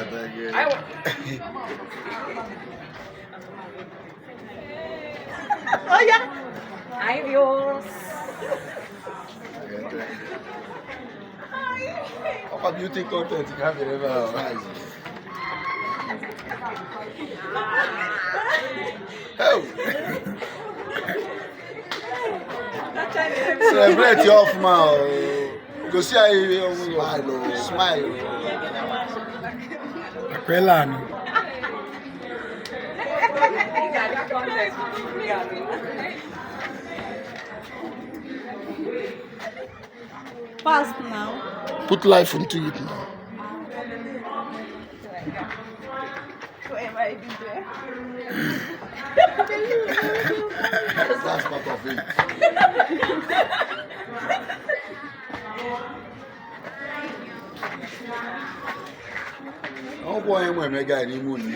thank you. Oh yeah. Ay, Diyos. Apa beauty content kami naman. Oh. Celebrate your off man. Go see how you smile. Aquela ano. Fast now. Put life into it now. Whatever I do there. That's part of it. Àwọn ọmọ ẹ̀mọ́ ẹ̀mẹ́gà ní mú ní.